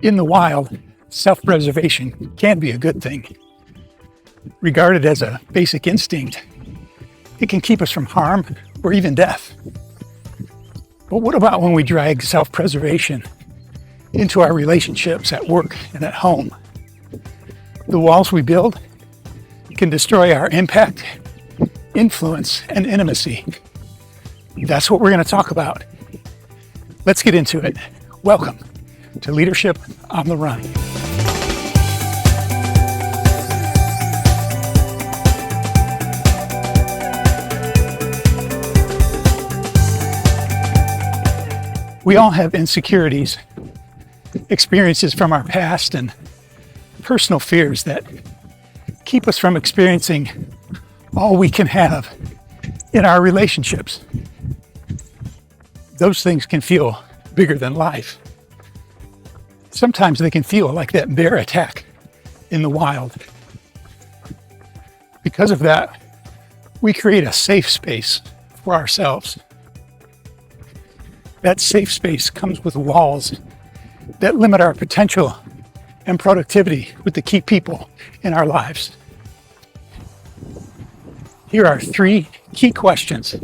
In the wild, self-preservation can be a good thing. Regarded as a basic instinct, it can keep us from harm or even death. But what about when we drag self-preservation into our relationships at work and at home? The walls we build can destroy our impact, influence, and intimacy. That's what we're going to talk about. Let's get into it. Welcome to Leadership on the Run. We all have insecurities, experiences from our past, and personal fears that keep us from experiencing all we can have in our relationships. Those things can feel bigger than life. Sometimes they can feel like that bear attack in the wild. Because of that, we create a safe space for ourselves. That safe space comes with walls that limit our potential and productivity with the key people in our lives. Here are 3 key questions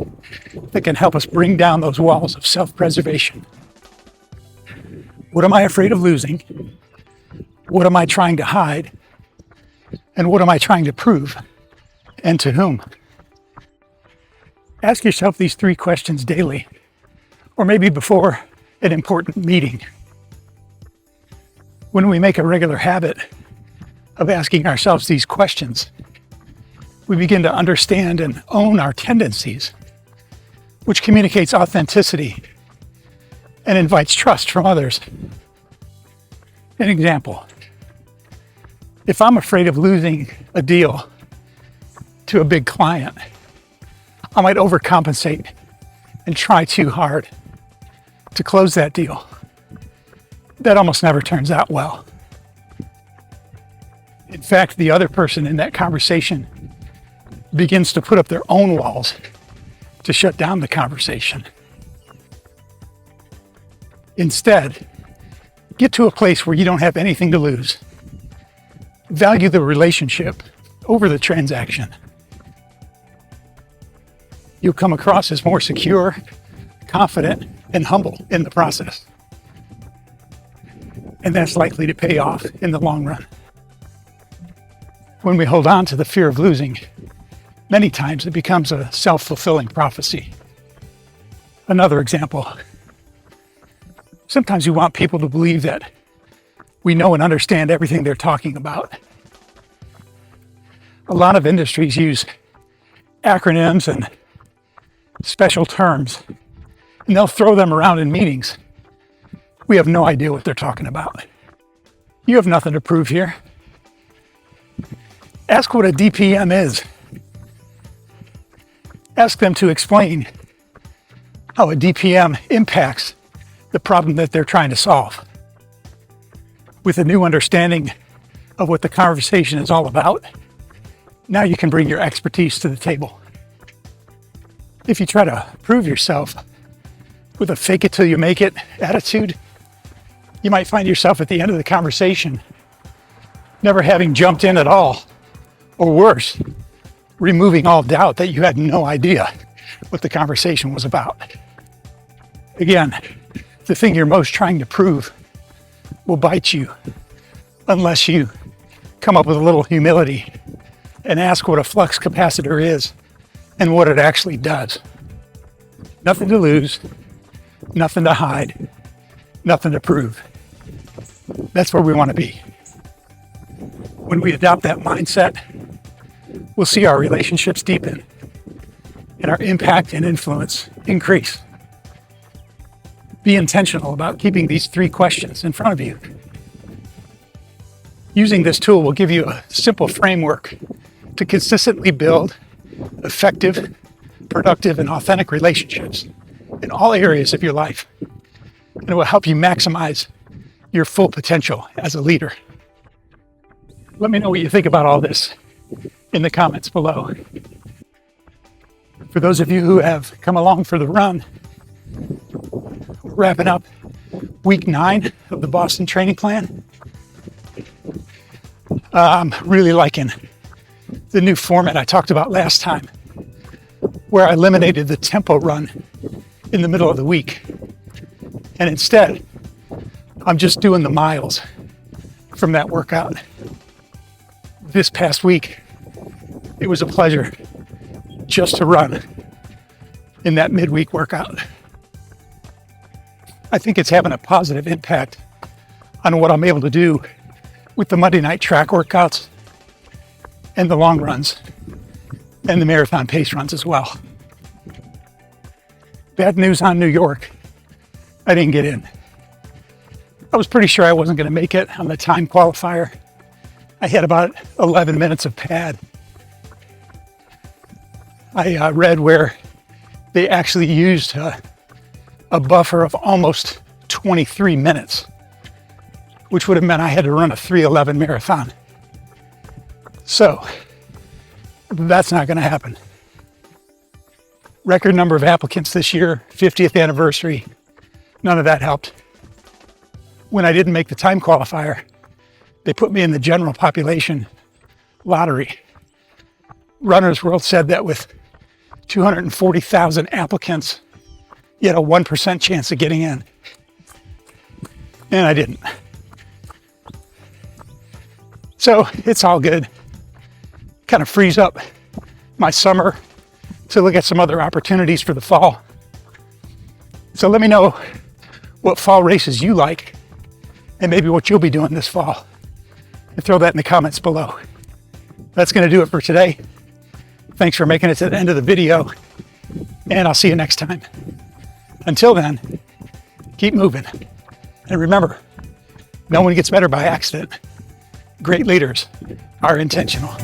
that can help us bring down those walls of self-preservation. What am I afraid of losing? What am I trying to hide? And what am I trying to prove? And to whom? Ask yourself these 3 questions daily, or maybe before an important meeting. When we make a regular habit of asking ourselves these questions, we begin to understand and own our tendencies, which communicates authenticity and invites trust from others. An example: if I'm afraid of losing a deal to a big client, I might overcompensate and try too hard to close that deal. That almost never turns out well. In fact, the other person in that conversation begins to put up their own walls to shut down the conversation. Instead, get to a place where you don't have anything to lose. Value the relationship over the transaction. You'll come across as more secure, confident, and humble in the process. And that's likely to pay off in the long run. When we hold on to the fear of losing, many times it becomes a self-fulfilling prophecy. Another example: sometimes we want people to believe that we know and understand everything they're talking about. A lot of industries use acronyms and special terms, and they'll throw them around in meetings. We have no idea what they're talking about. You have nothing to prove here. Ask what a DPM is. Ask them to explain how a DPM impacts the problem that they're trying to solve. With a new understanding of what the conversation is all about, now you can bring your expertise to the table. If you try to prove yourself with a fake it till you make it attitude, you might find yourself at the end of the conversation never having jumped in at all, or worse, removing all doubt that you had no idea what the conversation was about. Again, the thing you're most trying to prove will bite you unless you come up with a little humility and ask what a flux capacitor is and what it actually does. Nothing to lose, nothing to hide, nothing to prove. That's where we want to be. When we adopt that mindset, we'll see our relationships deepen and our impact and influence increase. Be intentional about keeping these 3 questions in front of you. Using this tool will give you a simple framework to consistently build effective, productive, and authentic relationships in all areas of your life. And it will help you maximize your full potential as a leader. Let me know what you think about all this in the comments below. For those of you who have come along for the run, we're wrapping up week 9 of the Boston training plan. I'm really liking the new format I talked about last time, where I eliminated the tempo run in the middle of the week. And instead, I'm just doing the miles from that workout. This past week, it was a pleasure just to run in that midweek workout. I think it's having a positive impact on what I'm able to do with the Monday night track workouts and the long runs and the marathon pace runs as well. Bad news on New York. I didn't get in. I was pretty sure I wasn't going to make it on the time qualifier. I had about 11 minutes of pad. I read where they actually used a buffer of almost 23 minutes, which would have meant I had to run a 3:11 marathon. So that's not going to happen. Record number of applicants this year, 50th anniversary. None of that helped. When I didn't make the time qualifier, they put me in the general population lottery. Runner's World said that with 240,000 applicants, you had a 1% chance of getting in. And I didn't. So it's all good. Kind of frees up my summer to look at some other opportunities for the fall. So let me know what fall races you like and maybe what you'll be doing this fall. And throw that in the comments below. That's going to do it for today. Thanks for making it to the end of the video, and I'll see you next time. Until then, keep moving. And remember, no one gets better by accident. Great leaders are intentional.